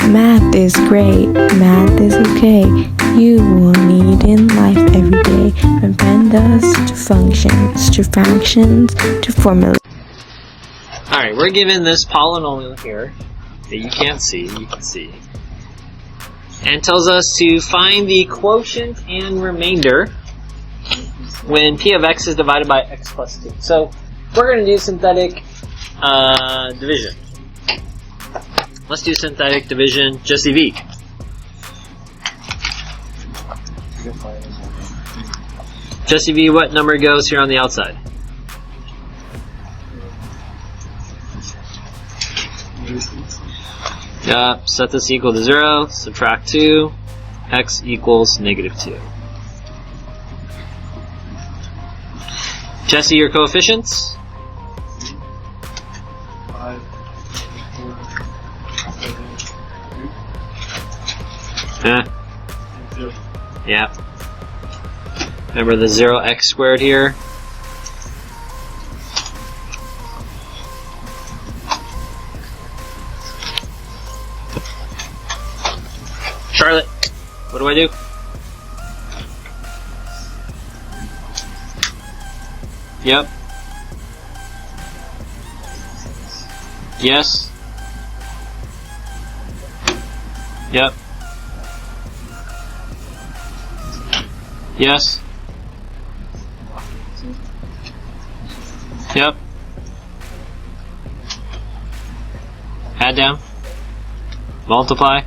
Math is great, math is okay. You will need in life every day. From pandas to functions, to fractions, to formulas. Alright, we're given this polynomial here that you can't see, you can see. And it tells us to find the quotient and remainder when p of x is divided by x plus 2. So we're going to do synthetic division. Let's do synthetic division, just EV. Just EV, what number goes here on the outside? Set this equal to 0, subtract 2, x equals negative 2. Jesse, your coefficients? 5, 4, 0. Yeah. Remember the 0x squared here? Charlotte, what do I do? Yep. Yes. Yep. Yes. Yep. Add down. Multiply.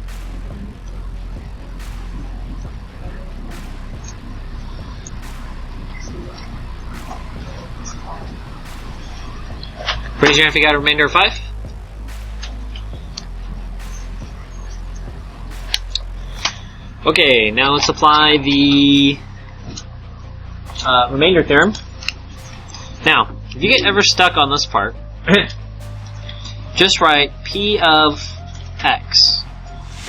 Raise your hand if you got a remainder of 5. Okay, now let's apply the remainder theorem. Now, if you get ever stuck on this part, just write p of x.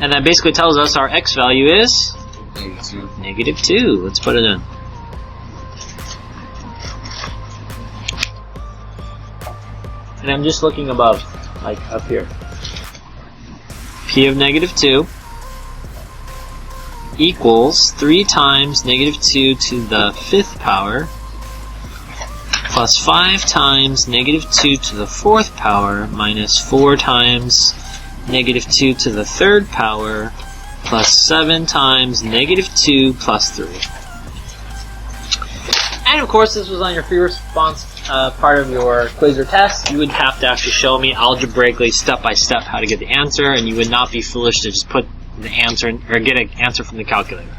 And that basically tells us our x value is negative 2. Let's put it in. And I'm just looking above, like up here. P of negative 2 equals 3 times negative 2 to the 5th power plus 5 times negative 2 to the 4th power minus 4 times negative 2 to the 3rd power plus 7 times negative 2 plus 3. And of course, this was on your free response part of your quiz or test. You would have to actually show me algebraically, step by step, how to get the answer, and you would not be foolish to just put the answer in, or get an answer from the calculator.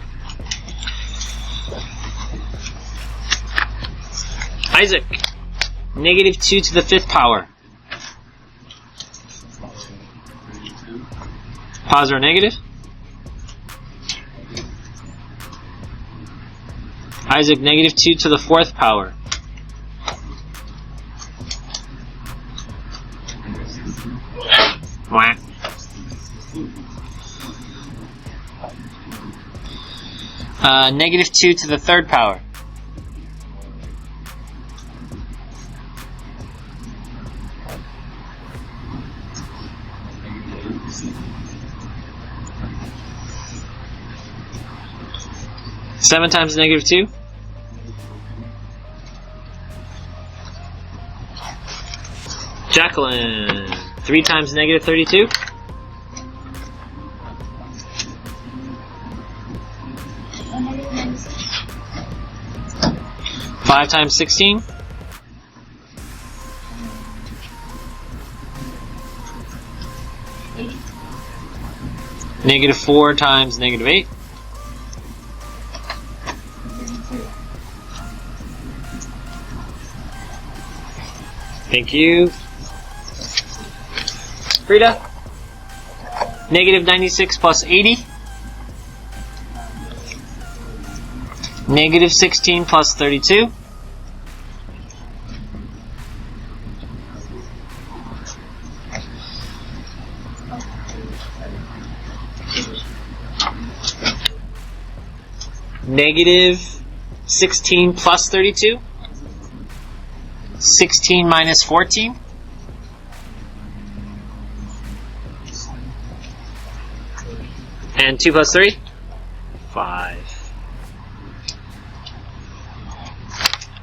Isaac, negative 2 to the 5th power. Positive or negative? Isaac, negative 2 to the 4th power. Wah. Negative 2 to the 3rd power. Seven times negative 2? Jacqueline, 3 times negative 32? Five times 16? Negative 4 times negative 8? Thank you. Frida? Negative 96 plus 80? Negative 16 plus 32? Negative 16 plus 32? 16 minus 14? And 2 plus 3? 5.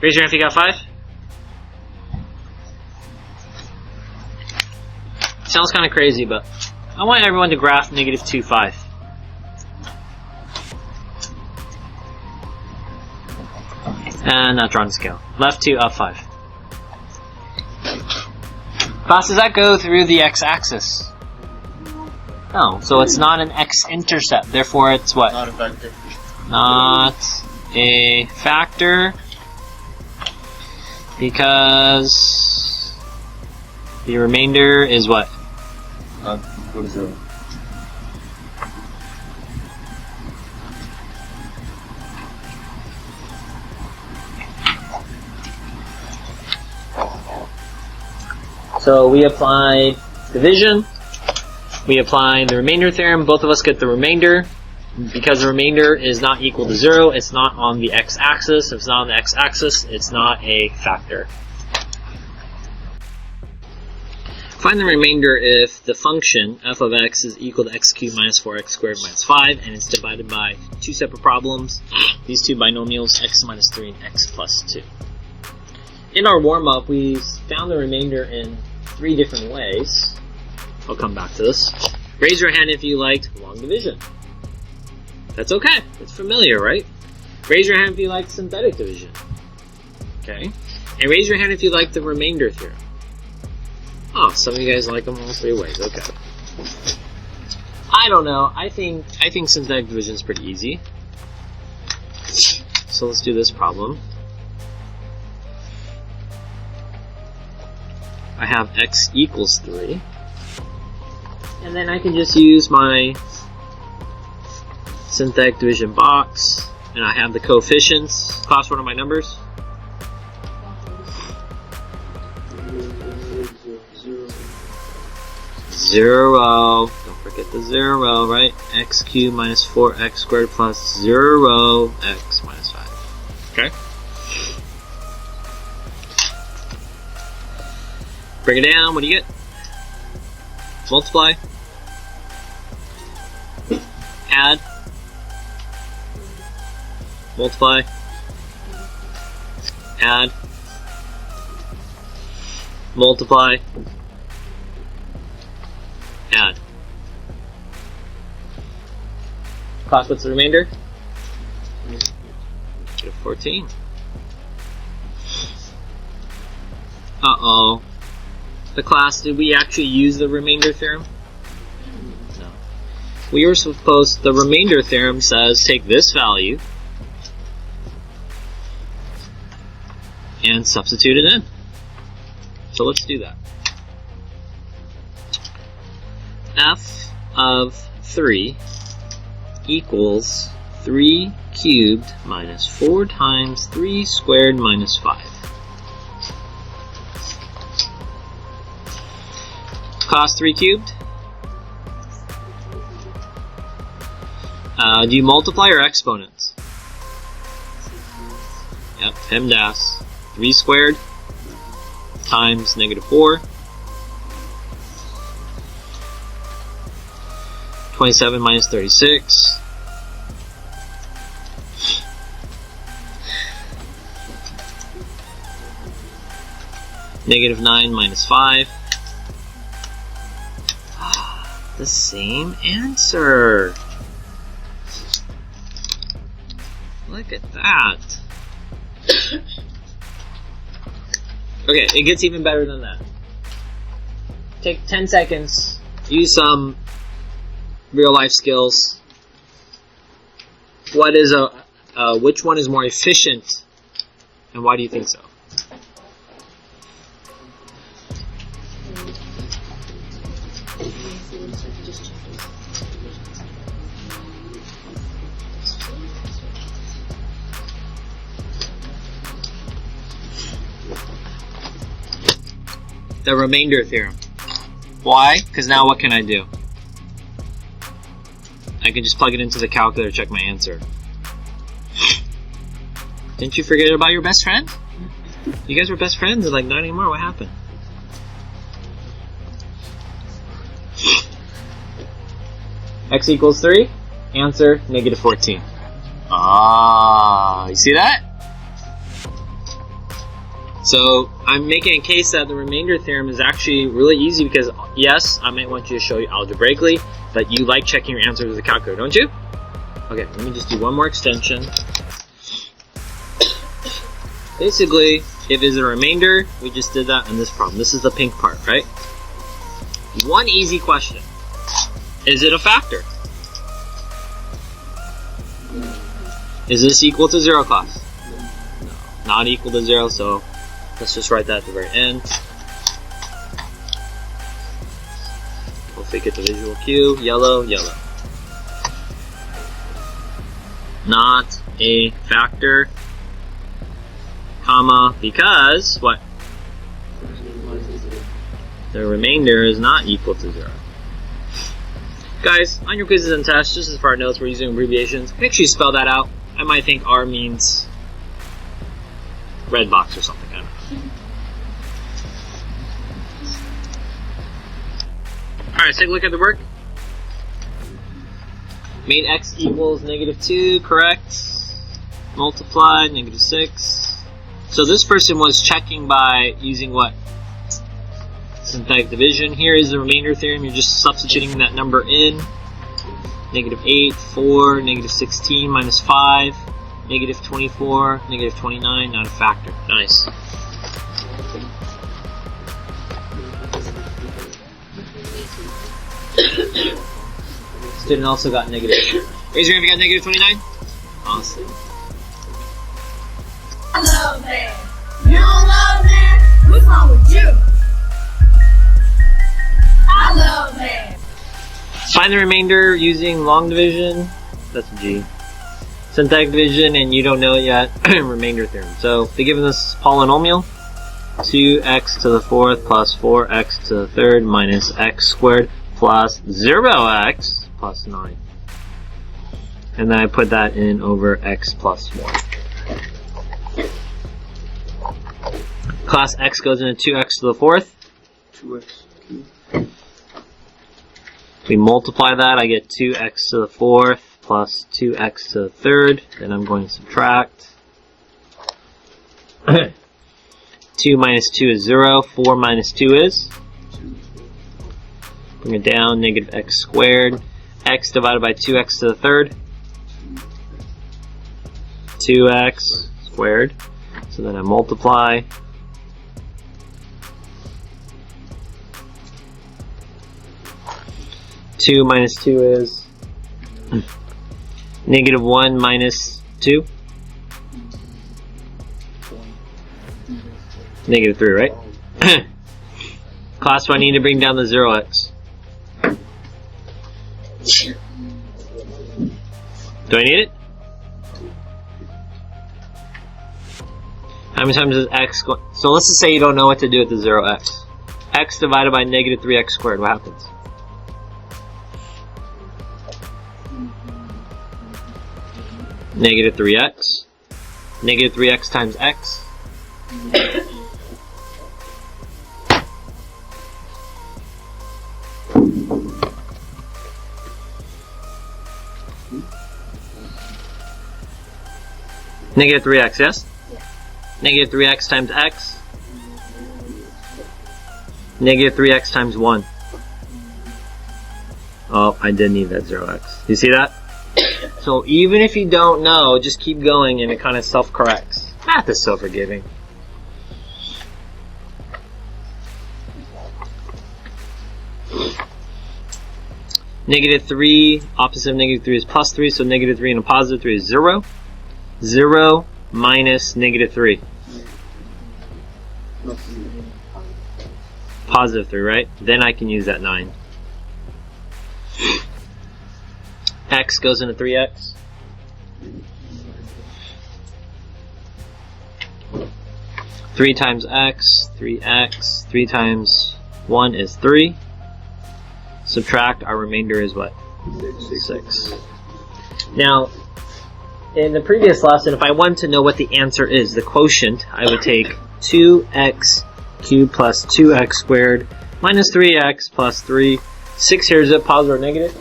Raise your hand if you got 5. Sounds kind of crazy, but I want everyone to graph negative 2, 5. And not drawing the scale. Left 2, up 5. Class, does that go through the x-axis? No, so it's not an x-intercept. Therefore, it's what? Not a vector. Not a factor. Because the remainder is what? Go to 0. So we apply division. We apply the remainder theorem. Both of us get the remainder. Because the remainder is not equal to 0, it's not on the x-axis. If it's not on the x-axis, it's not a factor. Find the remainder if the function f of x is equal to x cubed minus 4x squared minus 5, and it's divided by 2 separate problems. These 2 binomials, x minus 3 and x plus 2. In our warm-up, we found the remainder in 3 different ways. I'll come back to this. Raise your hand if you liked long division. That's okay. It's familiar, right? Raise your hand if you like synthetic division. Okay. And raise your hand if you like the remainder theorem. Oh, some of you guys like them all 3 ways. Okay. I don't know. I think synthetic division is pretty easy. So let's do this problem. I have x equals 3. And then I can just use my synthetic division box. And I have the coefficients. Class, what are my numbers? 0. Don't forget the 0, right? X cubed minus 4x squared plus 0, x minus 5. Okay? Bring it down. What do you get? Multiply. Add. Multiply. Add. Multiply. Add. Class, what's the remainder? Get 14. Uh-oh. The class, did we actually use the remainder theorem? No. We were supposed, the remainder theorem says take this value and substitute it in. So let's do that. F of 3 equals 3 cubed minus 4 times 3 squared minus 5. Cost 3 cubed? Do you multiply or exponents? Yep, PEMDAS. 3 squared times negative 4. 27 minus 36. Negative 9 minus 5. The same answer. Look at that. Okay, it gets even better than that. Take 10 seconds, use some real life skills. What is which one is more efficient, and why do you think so? The remainder theorem. Why? Because now what can I do? I can just plug it into the calculator, check my answer. Didn't you forget about your best friend? You guys were best friends and like not anymore. What happened? X equals 3. Answer, negative 14. Ah, you see that? So I'm making a case that the remainder theorem is actually really easy because, yes, I might want you to show you algebraically, but you like checking your answers with a calculator, don't you? Okay, let me just do one more extension. Basically, if it's a remainder, we just did that in this problem. This is the pink part, right? One easy question. Is it a factor? Is this equal to 0, class? No, not equal to 0, so let's just write that at the very end. We'll fake it to visual cue. Yellow, yellow. Not a factor, comma, because what? The remainder is not equal to 0. Guys, on your quizzes and tests, just as for our notes, we're using abbreviations. Make sure you spell that out. I might think R means red box or something. I don't know. Alright, let's take a look at the work. Made x equals negative 2, correct? Multiplied, negative 6. So this person was checking by using what? Synthetic division. Here is the remainder theorem. You're just substituting that number in. Negative 8, 4, negative 16, minus 5, negative 24, negative 29, not a factor. Nice. Student also got negative. Raise your hand if you got negative 29. Awesome. I love that. You don't love that? What's wrong with you? I love that. Find the remainder using long division. That's a G. Synthetic division, and you don't know it yet. Remainder theorem. So they're given this polynomial. 2x to the 4th plus 4x to the 3rd minus x squared plus 0x plus 9. And then I put that in over x plus 1. Class x goes into 2x to the 4th. 2x cubed. We multiply that, I get 2x to the 4th plus 2x to the 3rd. Then I'm going to subtract. 2 minus 2 is 0. 4 minus 2 is? Bring it down, negative x squared. X divided by 2x to the 3rd. 2x squared. So then I multiply. Two minus 2 is negative 1 minus 2. Negative 3, right? Class, do I need to bring down the 0x? Do I need it? How many times is x going? So let's just say you don't know what to do with the 0x. X divided by negative 3x squared, what happens? Negative 3x. Negative 3x times x. Negative 3x, yes? Yeah. Negative 3x times x. Negative 3x times 1. Oh, I did need that 0x. You see that? So even if you don't know, just keep going and it kind of self-corrects. Math is so forgiving. Negative 3, opposite of negative 3 is plus 3, so negative 3 and a positive 3 is 0. 0 minus negative 3. Positive 3, right? Then I can use that 9. X goes into 3x. Three times x, 3x, 3 times 1 is 3. Subtract, our remainder is what? 6. Now, in the previous lesson, if I wanted to know what the answer is, the quotient, I would take 2x cubed plus 2x squared minus 3x plus 3. 6 here, is it positive or negative?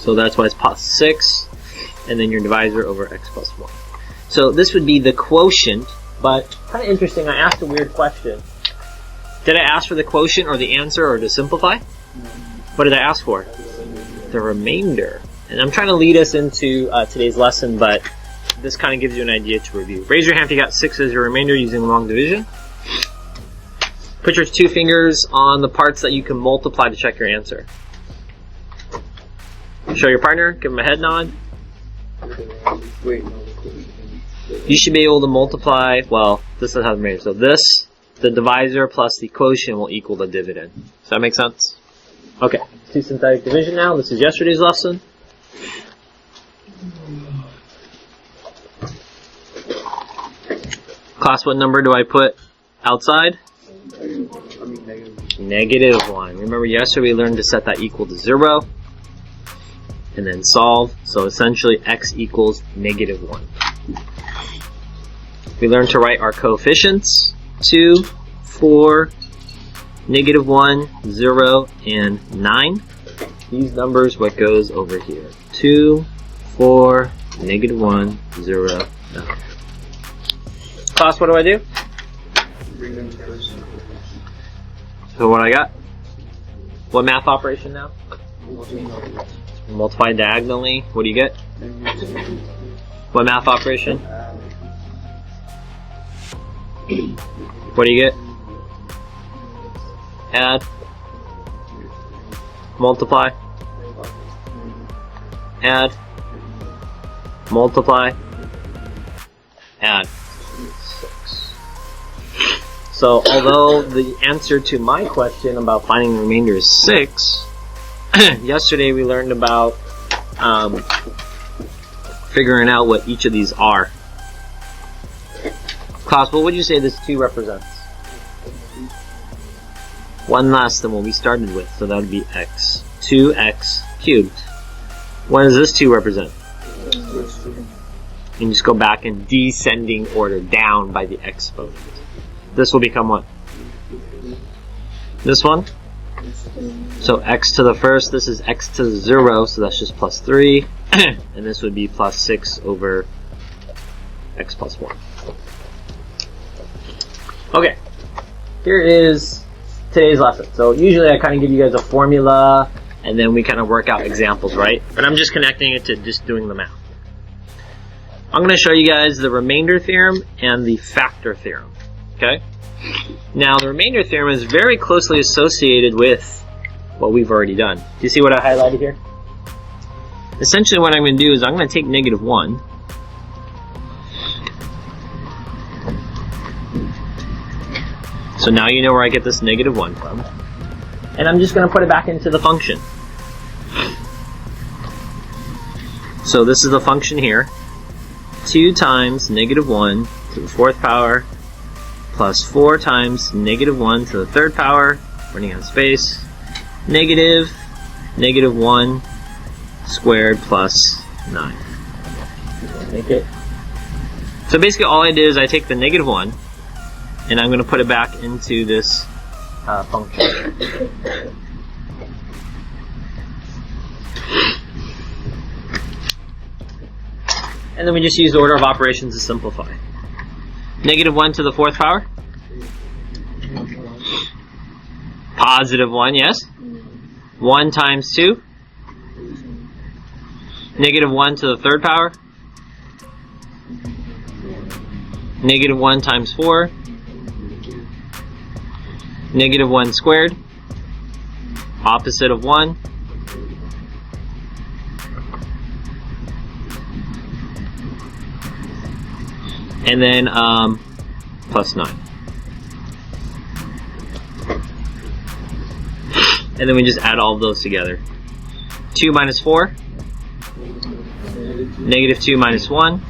So that's why it's plus 6, and then your divisor over x plus 1. So this would be the quotient, but kind of interesting, I asked a weird question. Did I ask for the quotient or the answer or to simplify? What did I ask for? The remainder. And I'm trying to lead us into today's lesson, but this kind of gives you an idea to review. Raise your hand if you got 6 as your remainder using long division. Put your 2 fingers on the parts that you can multiply to check your answer. Show your partner, give him a head nod. Wait, no. You should be able to multiply, well, this is how the remainder. So this, the divisor plus the quotient will equal the dividend. Does that make sense? Okay, let's do synthetic division now. This is yesterday's lesson. Class, what number do I put outside? -1. Remember yesterday we learned to set that equal to 0 and then solve. So essentially x equals -1. We learned to write our coefficients: 2, 4, -1, 0, and 9. These numbers, what goes over here? 2, 4, -1, 0, 9. Class, what do I do? Bring them first. So what I got? What math operation now? Multiply diagonally. What do you get? What math operation? What do you get? Add. Multiply. Add. Multiply. Add. 6. So although the answer to my question about finding the remainder is 6, yesterday we learned about figuring out what each of these are. Class, what would you say this 2 represents? 1 less than what we started with, so that would be x. 2x cubed. What does this 2 represent? You can just go back in descending order down by the exponent. This will become what? This one? So x to the first, this is x to the 0, so that's just plus 3. And this would be plus 6 over x plus 1. Okay, here is today's lesson. So usually I kind of give you guys a formula, and then we kind of work out examples, right? But I'm just connecting it to just doing the math. I'm going to show you guys the remainder theorem and the factor theorem. Okay? Now the remainder theorem is very closely associated with what we've already done. Do you see what I highlighted here? Essentially what I'm going to do is I'm going to take -1. So now you know where I get this -1 from. And I'm just going to put it back into the function. So this is the function here. 2 times -1 to the 4th power plus 4 times -1 to the 3rd power, running out of space, -1 squared plus 9. Make it. So basically all I did is I take the -1 and I'm going to put it back into this function. And then we just use the order of operations to simplify. -1 to the 4th power? +1, yes? 1 times 2? -1 to the 3rd power? -1 times 4? -1 squared? Opposite of 1? And then plus 9. And then we just add all of those together. 2 minus 4, -2 minus 1,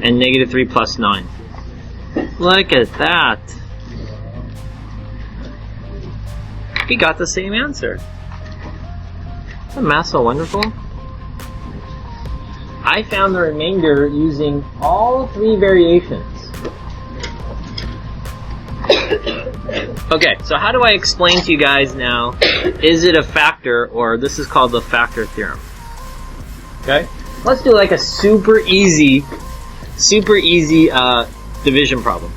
and -3 plus 9. Look at that. We got the same answer. Isn't math so wonderful? I found the remainder using all 3 variations. Okay, so how do I explain to you guys now, is it a factor, or this is called the factor theorem? Okay? Let's do like a super easy division problem.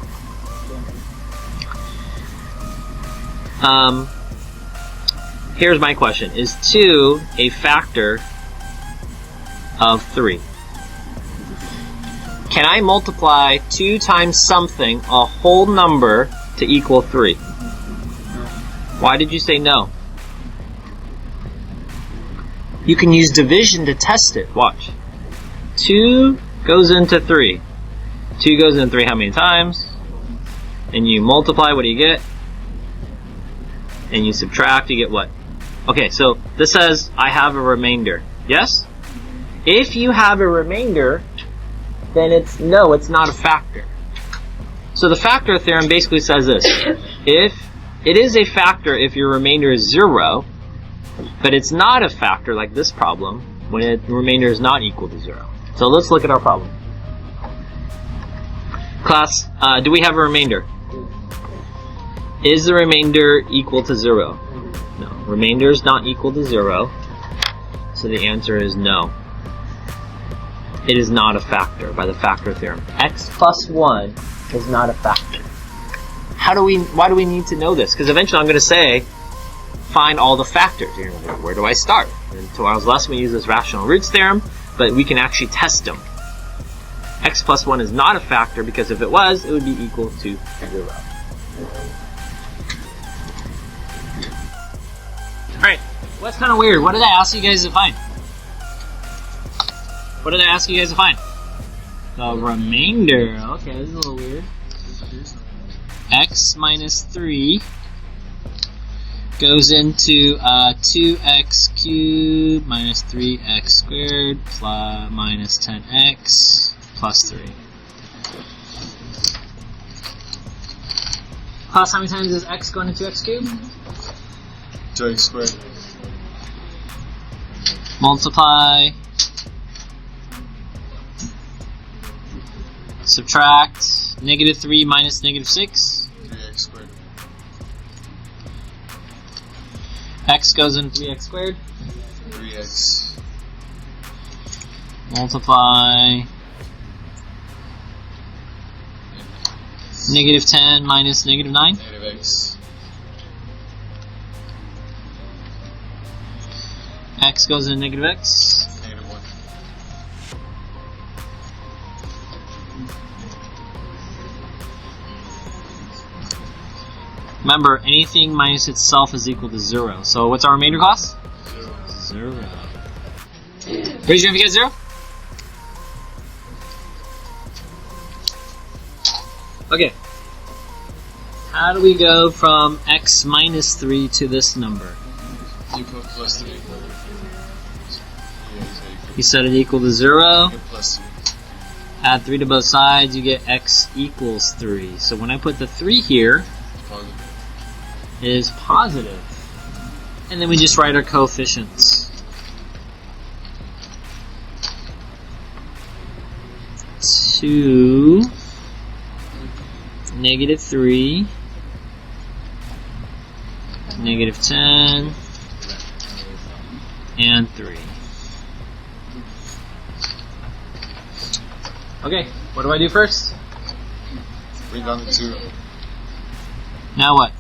Here's my question. Is 2 a factor of 3? Can I multiply 2 times something, a whole number, to equal 3? Why did you say no? You can use division to test it. Watch. 2 goes into 3. 2 goes into 3 how many times? And you multiply, what do you get? And you subtract, you get what? Okay, so this says I have a remainder. Yes? If you have a remainder, then it's not a factor. So the factor theorem basically says this. If it is a factor if your remainder is 0, but it's not a factor like this problem when the remainder is not equal to 0. So let's look at our problem. Class, do we have a remainder? Is the remainder equal to 0? No. Remainder is not equal to 0. So the answer is no. It is not a factor by the factor theorem. X plus 1 is not a factor. Why do we need to know this? Because eventually I'm going to say, find all the factors. Where do I start? In tomorrow's lesson we use this rational roots theorem, but we can actually test them. X plus 1 is not a factor because if it was, it would be equal to 0. Alright, what's kind of weird? What did I ask you guys to find? What did I ask you guys to find? The remainder. Okay, this is a little weird. X minus 3 goes into 2x cubed minus 3x squared plus minus 10x plus 3. Class, how many times is x going into 2x cubed? 2x squared. Multiply. Subtract. Negative 3 minus negative 6. 3x squared. X goes into 3x squared. 3x. Multiply. Negative 10 minus negative 9. Negative x. X goes into negative x. Negative 1. Remember, anything minus itself is equal to 0. So what's our remainder class? 0. Raise your hand if you get 0. Okay. How do we go from x minus 3 to this number? You put plus 3. You set it equal to 0. Get plus 3. Add 3 to both sides, you get x equals 3. So when I put the 3 here, Positive. it is positive. And then we just write our coefficients. 2, negative 3, negative 10, and 3. Okay, what do I do first? Bring down the 2. Now what?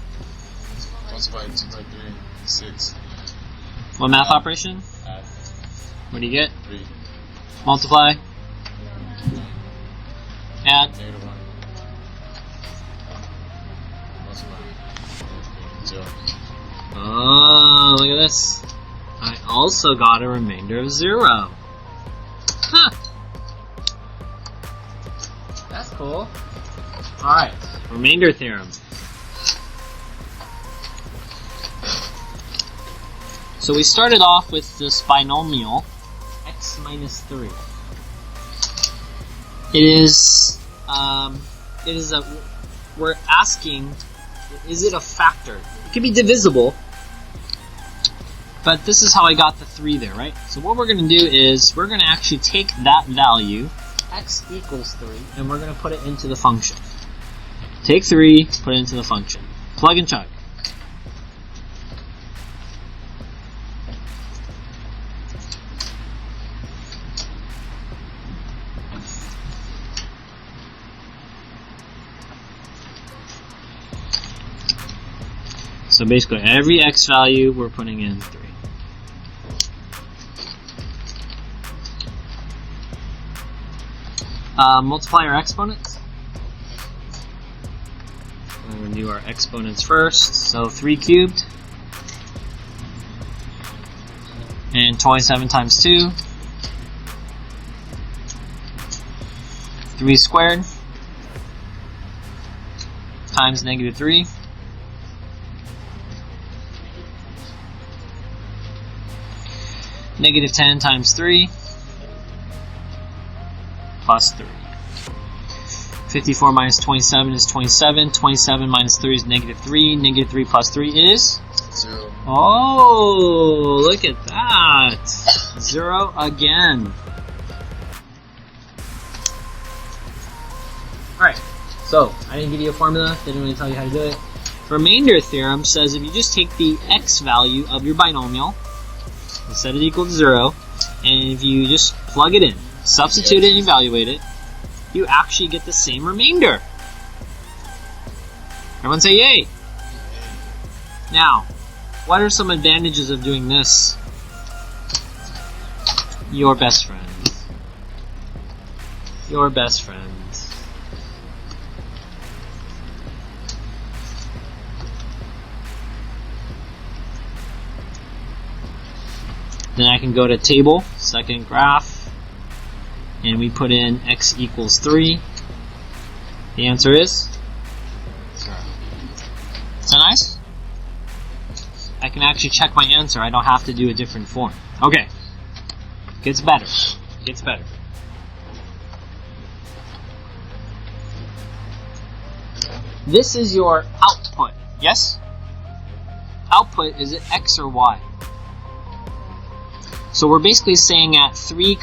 Multiply 2 by 3. 6. What math operation? Add What do you get? 3. Multiply. Add. Negative 1. Multiply. 0. Oh, look at this. I also got a remainder of 0. Huh. That's cool. Alright, remainder theorem. So we started off with this binomial, x minus 3. We're asking, is it a factor? It can be divisible, but this is how I got the 3 there, right? So what we're going to do is, we're going to actually take that value, x equals 3, and we're going to put it into the function. Take 3, put it into the function. Plug and chug. So basically every x value we're putting in 3. Multiply our exponents. We're going to do our exponents first. So 3 cubed. And 27 times 2. 3 squared. Times negative 3. Negative 10 times 3 plus 3. 54 minus 27 is 27. 27 minus 3 is negative 3. Negative 3 plus 3 is? 0. Oh, look at that. 0 again. Alright, so I didn't give you a formula, didn't really tell you how to do it. Remainder theorem says if you just take the x value of your binomial, and set it equal to 0, and if you just plug it in, substitute it and evaluate it, you actually get the same remainder. Everyone say yay! Now, what are some advantages of doing this? Your best friends. Your best friends. Then I can go to table, second graph, and we put in x equals 3. The answer is? Is that nice? I can actually check my answer. I don't have to do a different form. Okay. Gets better. Gets better. This is your output. Yes? Output, is it x or y? So we're basically saying at 3, 0,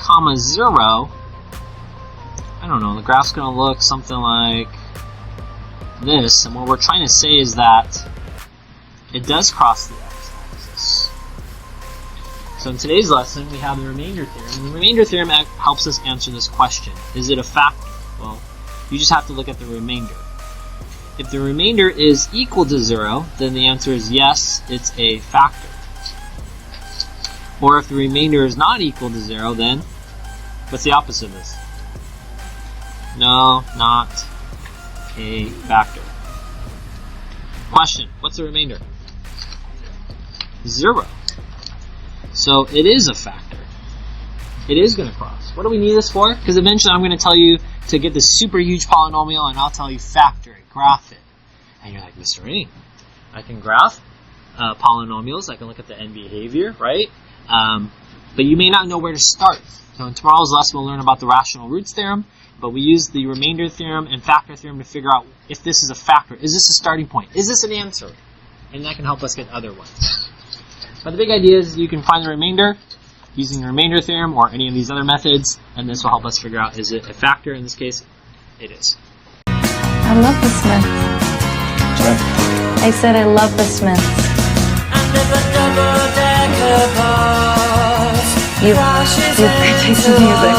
I don't know, the graph's going to look something like this, and what we're trying to say is that it does cross the x-axis. So in today's lesson, we have the remainder theorem, and the remainder theorem helps us answer this question. Is it a factor? Well, you just have to look at the remainder. If the remainder is equal to 0, then the answer is yes, it's a factor. Or if the remainder is not equal to 0, then what's the opposite of this? No, not a factor. Question, what's the remainder? 0. So it is a factor. It is going to cross. What do we need this for? Because eventually I'm going to tell you to get this super huge polynomial, and I'll tell you factor it, graph it. And you're like, Mr. Rain, I can graph polynomials. I can look at the end behavior, right? But you may not know where to start. So in tomorrow's lesson we'll learn about the rational roots theorem, but we use the remainder theorem and factor theorem to figure out if this is a factor. Is this a starting point? Is this an answer? And that can help us get other ones. But the big idea is you can find the remainder using the remainder theorem or any of these other methods, and this will help us figure out, is it a factor? In this case, it is. I love the Smiths. I said I love the Smiths. You picked the music.